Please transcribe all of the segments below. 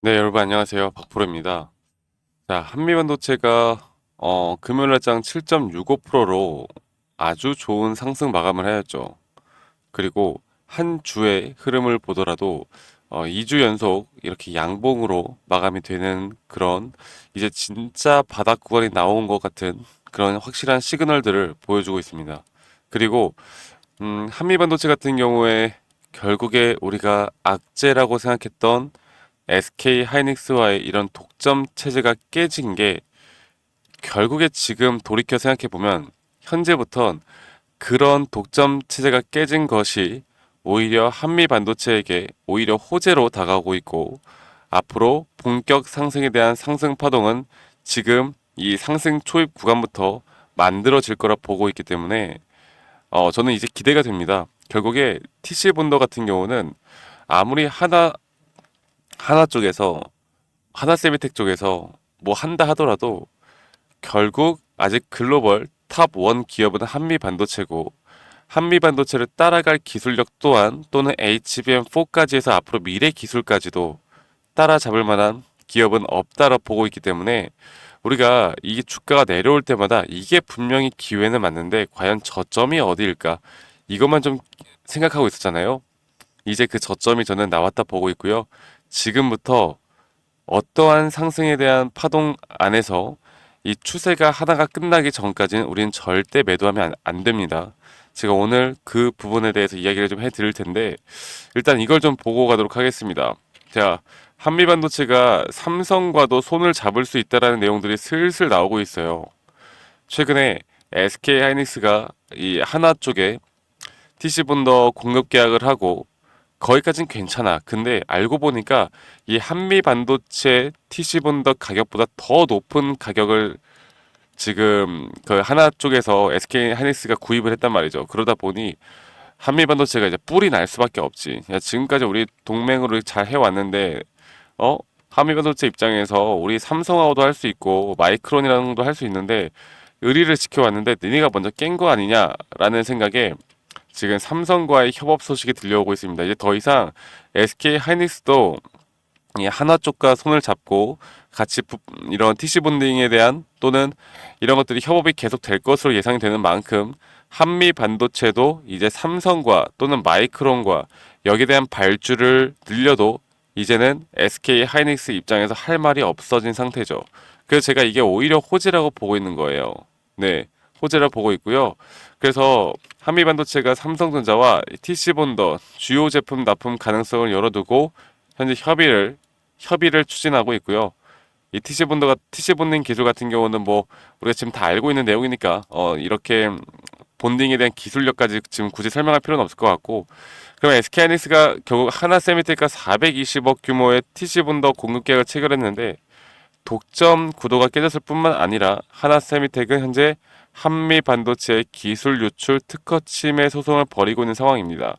네, 여러분 안녕하세요. 박프로입니다. 자, 한미반도체가 금요일 날장 7.65%로 아주 좋은 상승 마감을 하였죠. 그리고 한 주의 흐름을 보더라도 2주 연속 이렇게 양봉으로 마감이 되는 그런 이제 진짜 바닥 구간이 나온 것 같은 그런 확실한 시그널들을 보여주고 있습니다. 그리고 한미반도체 같은 경우에 결국에 우리가 악재라고 생각했던 SK 하이닉스와의 이런 독점 체제가 깨진 게 결국에 지금 돌이켜 생각해 보면 현재부턴 그런 독점 체제가 깨진 것이 오히려 한미 반도체에게 오히려 호재로 다가오고 있고 앞으로 본격 상승에 대한 상승 파동은 지금 이 상승 초입 구간부터 만들어질 거라 보고 있기 때문에 저는 이제 기대가 됩니다. 결국에 TC 본더 같은 경우는 아무리 하나 쪽에서 하나세미텍 쪽에서 뭐 한다 하더라도 결국 아직 글로벌 탑 원 기업은 한미 반도체고 한미 반도체를 따라갈 기술력 또한 또는 HBM4까지 해서 앞으로 미래 기술까지도 따라잡을 만한 기업은 없다라 보고 있기 때문에 우리가 이게 주가가 내려올 때마다 이게 분명히 기회는 맞는데 과연 저점이 어디일까 이것만 좀 생각하고 있었잖아요. 이제 그 저점이 저는 나왔다 보고 있고요. 지금부터 어떠한 상승에 대한 파동 안에서 이 추세가 하나가 끝나기 전까지는 우리는 절대 매도하면 안 됩니다. 제가 오늘 그 부분에 대해서 이야기를 좀 해드릴 텐데 일단 이걸 좀 보고 가도록 하겠습니다. 자, 한미반도체가 삼성과도 손을 잡을 수 있다라는 내용들이 슬슬 나오고 있어요. 최근에 SK 하이닉스가 이 하나 쪽에 TC본더 공급 계약을 하고 거기까진 괜찮아. 근데 알고 보니까 이 한미 반도체 TC 본더 가격보다 더 높은 가격을 지금 그 하나 쪽에서 SK 하이닉스가 구입을 했단 말이죠. 그러다 보니 한미 반도체가 이제 뿔이 날 수밖에 없지. 야, 지금까지 우리 동맹으로 잘 해왔는데 한미 반도체 입장에서 우리 삼성하고도 할 수 있고 마이크론이랑도 할 수 있는데 의리를 지켜왔는데 너네가 먼저 깬 거 아니냐라는 생각에 지금 삼성과의 협업 소식이 들려오고 있습니다. 이제 더 이상 SK 하이닉스도 이 하나 쪽과 손을 잡고 같이 이런 TC 본딩에 대한 또는 이런 것들이 협업이 계속 될 것으로 예상이 되는 만큼 한미 반도체도 이제 삼성과 또는 마이크론과 여기에 대한 발주를 늘려도 이제는 SK 하이닉스 입장에서 할 말이 없어진 상태죠. 그래서 제가 이게 오히려 호재라고 보고 있는 거예요. 네, 호재라 보고 있고요. 그래서 한미반도체가 삼성전자와 TC본더 주요 제품 납품 가능성을 열어두고 현재 협의를 추진하고 있고요. 이 TC본더가 TC본딩 기술 같은 경우는 뭐 우리가 지금 다 알고 있는 내용이니까 이렇게 본딩에 대한 기술력까지 지금 굳이 설명할 필요는 없을 것 같고 그럼 SK하이닉스가 결국 하나 세미텍과 420억 규모의 TC본더 공급 계약을 체결했는데 독점 구도가 깨졌을 뿐만 아니라 하나 세미텍은 현재 한미 반도체 기술 유출 특허 침해 소송을 벌이고 있는 상황입니다.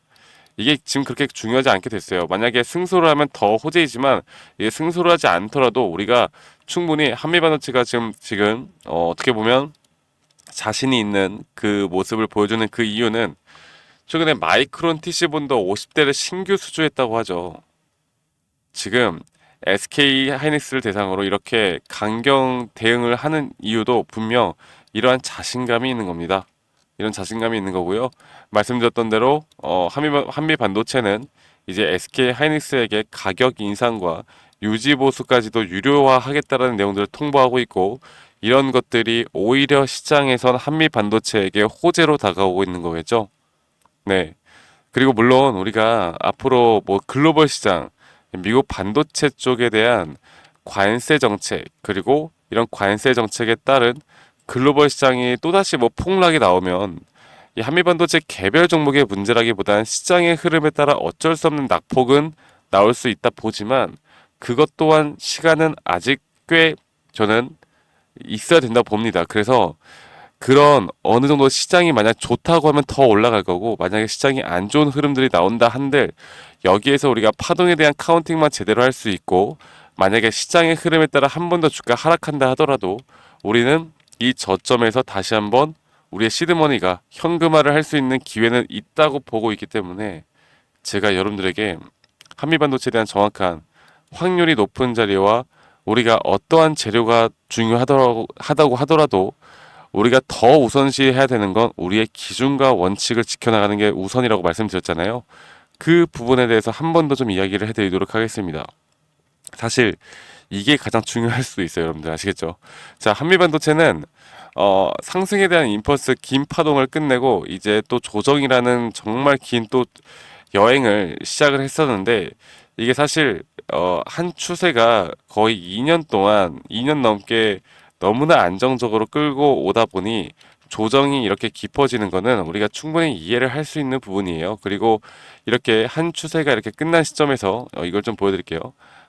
이게 지금 그렇게 중요하지 않게 됐어요. 만약에 승소를 하면 더 호재이지만 이게 승소를 하지 않더라도 우리가 충분히 한미 반도체가 지금 어떻게 보면 자신이 있는 그 모습을 보여주는 그 이유는 최근에 마이크론 TC본도 50대를 신규 수주했다고 하죠. 지금 SK 하이닉스를 대상으로 이렇게 강경 대응을 하는 이유도 분명 이러한 자신감이 있는 겁니다. 이런 자신감이 있는 거고요. 말씀드렸던 대로 한미 반도체는 이제 SK 하이닉스에게 가격 인상과 유지 보수까지도 유료화하겠다라는 내용들을 통보하고 있고 이런 것들이 오히려 시장에선 한미 반도체에게 호재로 다가오고 있는 거겠죠. 네. 그리고 물론 우리가 앞으로 뭐 글로벌 시장, 미국 반도체 쪽에 대한 관세 정책, 그리고 이런 관세 정책에 따른 글로벌 시장이 또다시 뭐 폭락이 나오면 이 한미 반도체 개별 종목의 문제라기보단 시장의 흐름에 따라 어쩔 수 없는 낙폭은 나올 수 있다 보지만 그것 또한 시간은 아직 꽤 저는 있어야 된다고 봅니다. 그래서 그런 어느 정도 시장이 만약 좋다고 하면 더 올라갈 거고 만약에 시장이 안 좋은 흐름들이 나온다 한들 여기에서 우리가 파동에 대한 카운팅만 제대로 할 수 있고 만약에 시장의 흐름에 따라 한 번 더 주가 하락한다 하더라도 우리는 이 저점에서 다시 한번 우리의 시드머니가 현금화를 할 수 있는 기회는 있다고 보고 있기 때문에 제가 여러분들에게 한미반도체에 대한 정확한 확률이 높은 자리와 우리가 어떠한 재료가 중요하다고 하더라도 우리가 더 우선시해야 되는 건 우리의 기준과 원칙을 지켜나가는 게 우선이라고 말씀드렸잖아요. 그 부분에 대해서 한 번 더 좀 이야기를 해드리도록 하겠습니다. 사실 이게 가장 중요할 수도 있어요, 여러분들 아시겠죠? 자, 한미반도체는 상승에 대한 임펄스 긴 파동을 끝내고 이제 또 조정이라는 정말 긴 또 여행을 시작을 했었는데 이게 사실 한 추세가 거의 2년 동안 2년 넘게 너무나 안정적으로 끌고 오다 보니 조정이 이렇게 깊어지는 거는 우리가 충분히 이해를 할 수 있는 부분이에요. 그리고 이렇게 한 추세가 이렇게 끝난 시점에서 이걸 좀 보여드릴게요.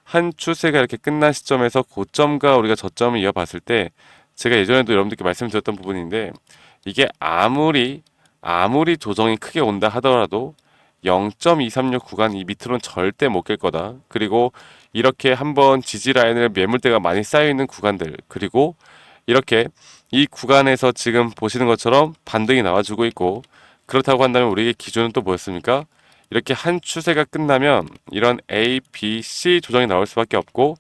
한 추세가 이렇게 끝난 시점에서 고점과 우리가 저점을 이어봤을 때 제가 예전에도 여러분들께 말씀드렸던 부분인데 이게 아무리 조정이 크게 온다 하더라도 0.236 구간 이 밑으로는 절대 못 깰 거다. 그리고 이렇게 한번 지지 라인을 매물대가 많이 쌓여 있는 구간들 그리고 이렇게 이 구간에서 지금 보시는 것처럼 반등이 나와주고 있고 그렇다고 한다면 우리의 기준은 또 뭐였습니까? 이렇게 한 추세가 끝나면 이런 A, B, C 조정이 나올 수밖에 없고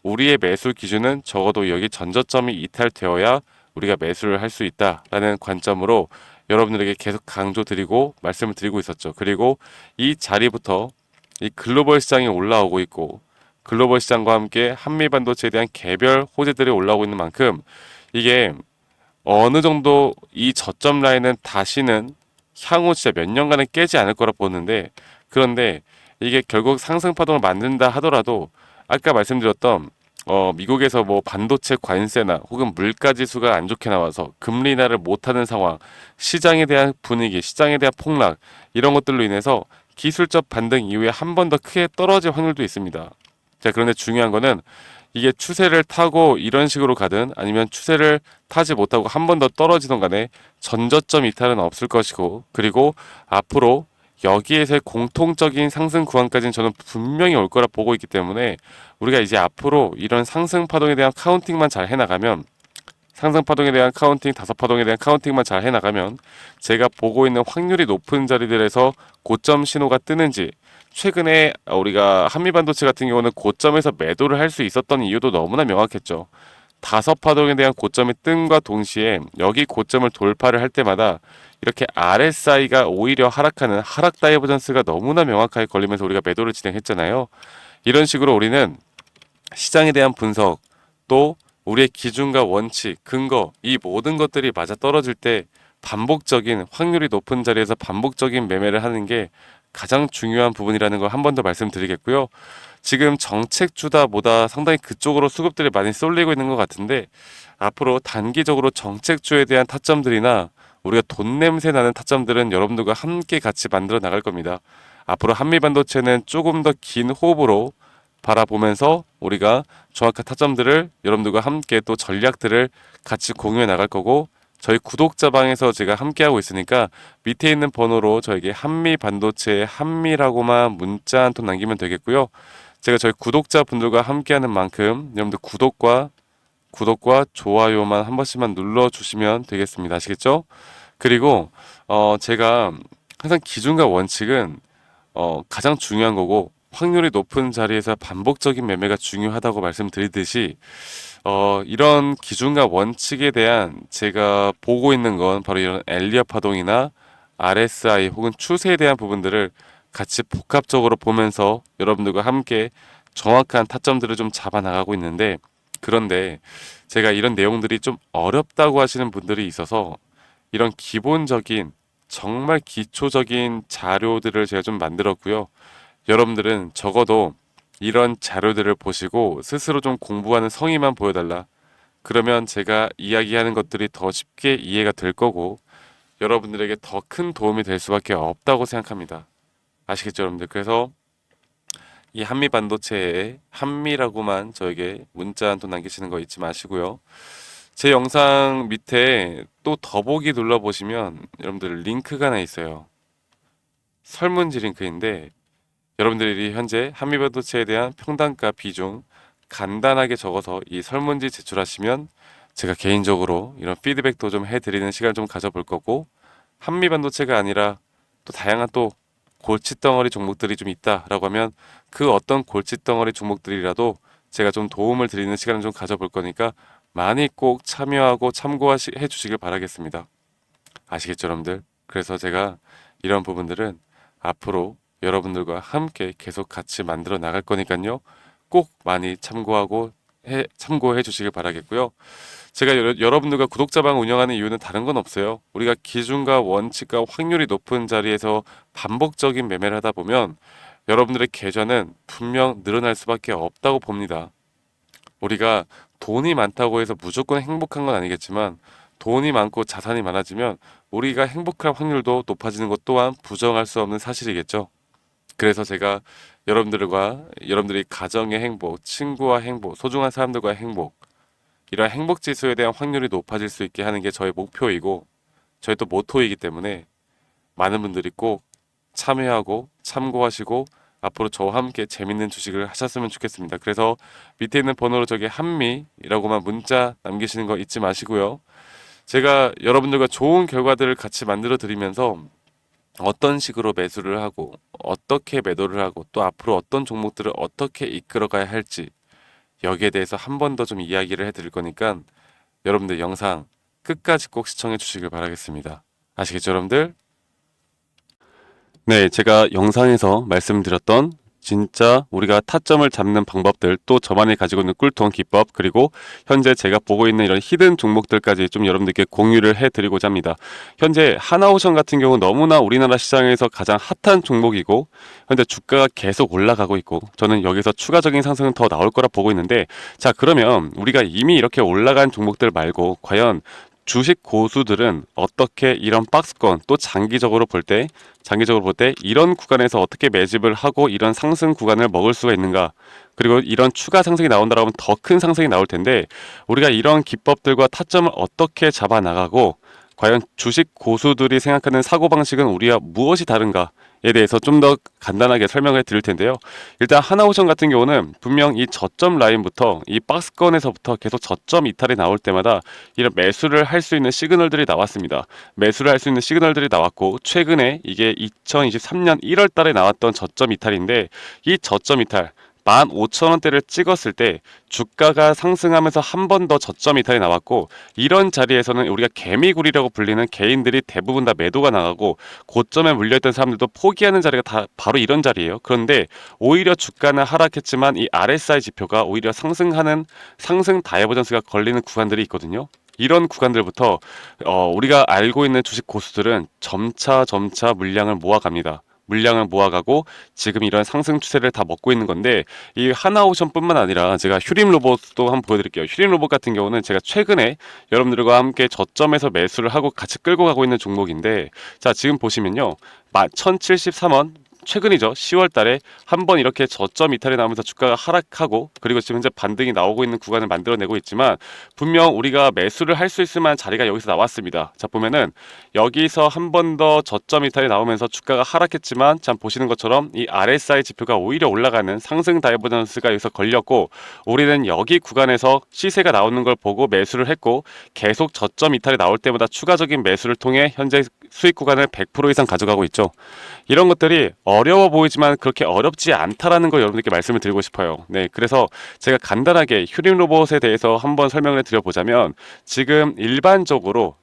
우리의 매수 기준은 적어도 여기 전저점이 이탈되어야 우리가 매수를 할 수 있다라는 관점으로 여러분들에게 계속 강조드리고 말씀을 드리고 있었죠. 그리고 이 자리부터 이 글로벌 시장이 올라오고 있고 글로벌 시장과 함께 한미 반도체에 대한 개별 호재들이 올라오고 있는 만큼 이게 어느 정도 이 저점 라인은 다시는 향후 진짜 몇 년간은 깨지 않을 거라 보는데 그런데 이게 결국 상승 파동을 만든다 하더라도 아까 말씀드렸던 미국에서 뭐 반도체 관세나 혹은 물가 지수가 안 좋게 나와서 금리 인하를 못하는 상황, 시장에 대한 분위기, 시장에 대한 폭락 이런 것들로 인해서 기술적 반등 이후에 한 번 더 크게 떨어질 확률도 있습니다. 자, 그런데 중요한 거는 이게 추세를 타고 이런 식으로 가든 아니면 추세를 타지 못하고 한 번 더 떨어지던 간에 전저점 이탈은 없을 것이고 그리고 앞으로 여기에서의 공통적인 상승 구간까지는 저는 분명히 올 거라 보고 있기 때문에 우리가 이제 앞으로 이런 상승 파동에 대한 카운팅만 잘 해나가면 상승 파동에 대한 카운팅, 다섯 파동에 대한 카운팅만 잘 해나가면 제가 보고 있는 확률이 높은 자리들에서 고점 신호가 뜨는지 최근에 우리가 한미반도체 같은 경우는 고점에서 매도를 할 수 있었던 이유도 너무나 명확했죠. 다섯 파동에 대한 고점이 뜸과 동시에 여기 고점을 돌파를 할 때마다 이렇게 RSI가 오히려 하락하는 하락 다이버전스가 너무나 명확하게 걸리면서 우리가 매도를 진행했잖아요. 이런 식으로 우리는 시장에 대한 분석 또 우리의 기준과 원칙, 근거 이 모든 것들이 맞아 떨어질 때 반복적인 확률이 높은 자리에서 반복적인 매매를 하는 게 가장 중요한 부분이라는 걸 한 번 더 말씀드리겠고요. 지금 정책주다 보다 상당히 그쪽으로 수급들이 많이 쏠리고 있는 것 같은데 앞으로 단기적으로 정책주에 대한 타점들이나 우리가 돈 냄새 나는 타점들은 여러분들과 함께 같이 만들어 나갈 겁니다. 앞으로 한미반도체는 조금 더 긴 호흡으로 바라보면서 우리가 정확한 타점들을 여러분들과 함께 또 전략들을 같이 공유해 나갈 거고 저희 구독자 방에서 제가 함께하고 있으니까 밑에 있는 번호로 저에게 한미 반도체 한미라고만 문자 한 통 남기면 되겠고요. 제가 저희 구독자 분들과 함께하는 만큼 여러분들 구독과 좋아요만 한 번씩만 눌러주시면 되겠습니다. 아시겠죠? 그리고 제가 항상 기준과 원칙은 가장 중요한 거고 확률이 높은 자리에서 반복적인 매매가 중요하다고 말씀드리듯이 이런 기준과 원칙에 대한 제가 보고 있는 건 바로 이런 엘리엇 파동이나 RSI 혹은 추세에 대한 부분들을 같이 복합적으로 보면서 여러분들과 함께 정확한 타점들을 좀 잡아 나가고 있는데 그런데 제가 이런 내용들이 좀 어렵다고 하시는 분들이 있어서 이런 기본적인 정말 기초적인 자료들을 제가 좀 만들었고요. 여러분들은 적어도 이런 자료들을 보시고 스스로 좀 공부하는 성의만 보여달라. 그러면 제가 이야기하는 것들이 더 쉽게 이해가 될 거고 여러분들에게 더 큰 도움이 될 수밖에 없다고 생각합니다. 아시겠죠, 여러분들? 그래서 이 한미 반도체에 한미라고만 저에게 문자 한 통 남기시는 거 잊지 마시고요. 제 영상 밑에 또 더보기 눌러보시면 여러분들 링크가 하나 있어요. 설문지 링크인데 여러분들이 현재 한미반도체에 대한 평단가 비중 간단하게 적어서 이 설문지 제출하시면 제가 개인적으로 이런 피드백도 좀 해드리는 시간을 좀 가져볼 거고 한미반도체가 아니라 또 다양한 또 골칫덩어리 종목들이 좀 있다라고 하면 그 어떤 골칫덩어리 종목들이라도 제가 좀 도움을 드리는 시간을 좀 가져볼 거니까 많이 꼭 참여하고 참고해 주시길 바라겠습니다. 아시겠죠, 여러분들? 그래서 제가 이런 부분들은 앞으로 여러분들과 함께 계속 같이 만들어 나갈 거니까요. 꼭 많이 참고해 주시길 바라겠고요. 제가 여러분들과 구독자방 운영하는 이유는 다른 건 없어요. 우리가 기준과 원칙과 확률이 높은 자리에서 반복적인 매매를 하다 보면 여러분들의 계좌는 분명 늘어날 수밖에 없다고 봅니다. 우리가 돈이 많다고 해서 무조건 행복한 건 아니겠지만 돈이 많고 자산이 많아지면 우리가 행복할 확률도 높아지는 것 또한 부정할 수 없는 사실이겠죠. 그래서 제가 여러분들이 가정의 행복, 친구와 행복, 소중한 사람들과의 행복, 이런 행복 지수에 대한 확률이 높아질 수 있게 하는 게 저의 목표이고 저의 또 모토이기 때문에 많은 분들이 꼭 참여하고 참고하시고 앞으로 저와 함께 재밌는 주식을 하셨으면 좋겠습니다. 그래서 밑에 있는 번호로 저기 한미라고만 문자 남기시는 거 잊지 마시고요. 제가 여러분들과 좋은 결과들을 같이 만들어 드리면서 어떤 식으로 매수를 하고 어떻게 매도를 하고 또 앞으로 어떤 종목들을 어떻게 이끌어 가야 할지 여기에 대해서 한 번 더 좀 이야기를 해드릴 거니까 여러분들 영상 끝까지 꼭 시청해 주시길 바라겠습니다. 아시겠죠, 여러분들? 네, 제가 영상에서 말씀드렸던 진짜 우리가 타점을 잡는 방법들, 또 저만이 가지고 있는 꿀통 기법, 그리고 현재 제가 보고 있는 이런 히든 종목들까지 좀 여러분들께 공유를 해드리고자 합니다. 현재 하나오션 같은 경우 너무나 우리나라 시장에서 가장 핫한 종목이고 현재 주가가 계속 올라가고 있고 저는 여기서 추가적인 상승은 더 나올 거라 보고 있는데, 자, 그러면 우리가 이미 이렇게 올라간 종목들 말고 과연 주식 고수들은 어떻게 이런 박스권, 또 장기적으로 볼 때 이런 구간에서 어떻게 매집을 하고 이런 상승 구간을 먹을 수가 있는가? 그리고 이런 추가 상승이 나온다고 하면 더 큰 상승이 나올 텐데 우리가 이런 기법들과 타점을 어떻게 잡아 나가고 과연 주식 고수들이 생각하는 사고방식은 우리와 무엇이 다른가에 대해서 좀 더 간단하게 설명을 드릴 텐데요. 일단 하나오션 같은 경우는 분명 이 저점 라인부터 이 박스권에서부터 계속 저점 이탈이 나올 때마다 이런 매수를 할 수 있는 시그널들이 나왔습니다. 매수를 할 수 있는 시그널들이 나왔고 최근에 이게 2023년 1월 달에 나왔던 저점 이탈인데 이 저점 이탈 15,000원대를 찍었을 때 주가가 상승하면서 한 번 더 저점 이탈이 나왔고 이런 자리에서는 우리가 개미굴이라고 불리는 개인들이 대부분 다 매도가 나가고 고점에 물려있던 사람들도 포기하는 자리가 다 바로 이런 자리예요. 그런데 오히려 주가는 하락했지만 이 RSI 지표가 오히려 상승하는 상승 다이버전스가 걸리는 구간들이 있거든요. 이런 구간들부터 우리가 알고 있는 주식 고수들은 점차 물량을 모아갑니다. 물량을 모아가고 지금 이런 상승 추세를 다 먹고 있는 건데 이 하나오션뿐만 아니라 제가 휴림 로봇도 한번 보여드릴게요. 휴림 로봇 같은 경우는 제가 최근에 여러분들과 함께 저점에서 매수를 하고 같이 끌고 가고 있는 종목인데, 자, 지금 보시면요 1073원 최근이죠. 10월 달에 한번 이렇게 저점 이탈이 나오면서 주가가 하락하고 그리고 지금 현재 반등이 나오고 있는 구간을 만들어내고 있지만 분명 우리가 매수를 할 수 있을 만한 자리가 여기서 나왔습니다. 자, 보면은 여기서 한 번 더 저점 이탈이 나오면서 주가가 하락했지만 참 보시는 것처럼 이 RSI 지표가 오히려 올라가는 상승 다이버전스가 여기서 걸렸고 우리는 여기 구간에서 시세가 나오는 걸 보고 매수를 했고 계속 저점 이탈이 나올 때마다 추가적인 매수를 통해 현재 수익 구간을 100% 이상 가져가고 있죠. 이런 것들이 어려워 보이지만 그렇게 어렵지 않다라는 걸 여러분들께 말씀을 드리고 싶어요. 네, 그래서 제가 간단하게 휴림 로봇에 대해서 한번 설명을 드려보자면 지금 일반적으로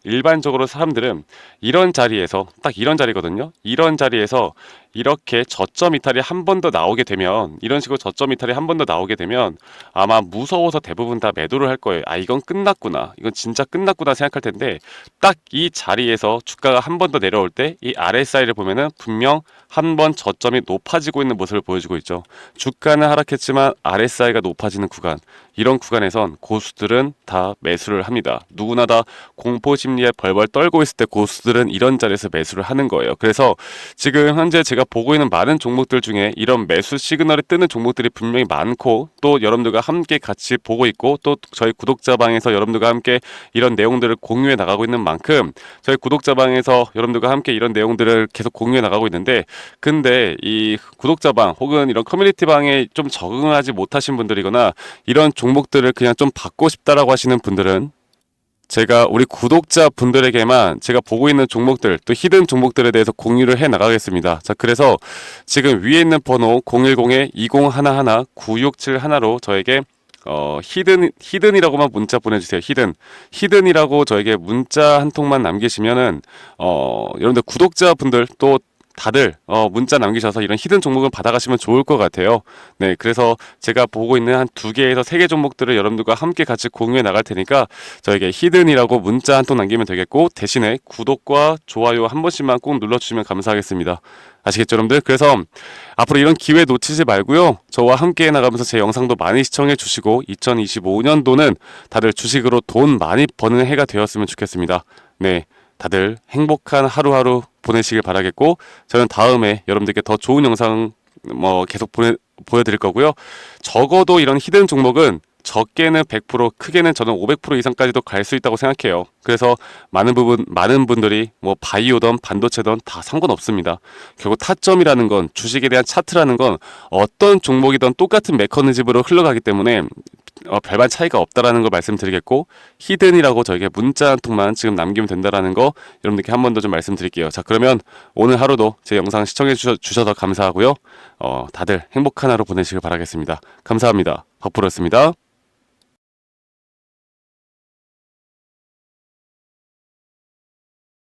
사람들은 이런 자리에서 딱 이런 자리거든요. 이런 자리에서 이렇게 저점 이탈이 한 번 더 나오게 되면 이런 식으로 저점 이탈이 한 번 더 나오게 되면 아마 무서워서 대부분 다 매도를 할 거예요. 아, 이건 끝났구나. 이건 진짜 끝났구나 생각할 텐데 딱 이 자리에서 주가가 한 번 더 내려올 때 이 RSI를 보면은 분명 한 번 저점이 높아지고 있는 모습을 보여주고 있죠. 주가는 하락했지만 RSI가 높아지는 구간, 이런 구간에선 고수들은 다 매수를 합니다. 누구나 다 공포 심리에 벌벌 떨고 있을 때 고수들은 이런 자리에서 매수를 하는 거예요. 그래서 지금 현재 제가 보고 있는 많은 종목들 중에 이런 매수 시그널이 뜨는 종목들이 분명히 많고 또 여러분들과 함께 같이 보고 있고 또 저희 구독자방에서 여러분들과 함께 이런 내용들을 공유해 나가고 있는 만큼 저희 구독자방에서 여러분들과 함께 이런 내용들을 계속 공유해 나가고 있는데, 근데 이 구독자방 혹은 이런 커뮤니티방에 좀 적응하지 못하신 분들이거나 이런 종목들을 그냥 좀 받고 싶다라고 하시는 분들은 제가 우리 구독자 분들에게만 제가 보고 있는 종목들 또 히든 종목들에 대해서 공유를 해 나가겠습니다. 자, 그래서 지금 위에 있는 번호 010-2011-9671로 저에게 히든이라고만 문자 보내주세요. 히든이라고 저에게 문자 한 통만 남기시면은 여러분들 구독자분들 또 다들 문자 남기셔서 이런 히든 종목을 받아가시면 좋을 것 같아요. 네, 그래서 제가 보고 있는 한 2개에서 3개 종목들을 여러분들과 함께 같이 공유해 나갈 테니까 저에게 히든이라고 문자 한 통 남기면 되겠고, 대신에 구독과 좋아요 한 번씩만 꼭 눌러주시면 감사하겠습니다. 아시겠죠, 여러분들? 그래서 앞으로 이런 기회 놓치지 말고요. 저와 함께 나가면서 제 영상도 많이 시청해 주시고 2025년도는 다들 주식으로 돈 많이 버는 해가 되었으면 좋겠습니다. 네, 다들 행복한 하루하루 보내시길 바라겠고, 저는 다음에 여러분들께 더 좋은 영상 계속 보여드릴 거고요. 적어도 이런 히든 종목은 적게는 100%, 크게는 저는 500% 이상까지도 갈 수 있다고 생각해요. 그래서 많은 분들이 뭐 바이오든 반도체든 다 상관없습니다. 결국 타점이라는 건, 주식에 대한 차트라는 건 어떤 종목이든 똑같은 메커니즘으로 흘러가기 때문에 별반 차이가 없다라는 걸 말씀드리겠고, 히든이라고 저에게 문자 한 통만 지금 남기면 된다라는 거 여러분들께 한 번 더 좀 말씀드릴게요. 자, 그러면 오늘 하루도 제 영상 시청해 주셔서 감사하고요. 다들 행복한 하루 보내시길 바라겠습니다. 감사합니다. 박프로였습니다.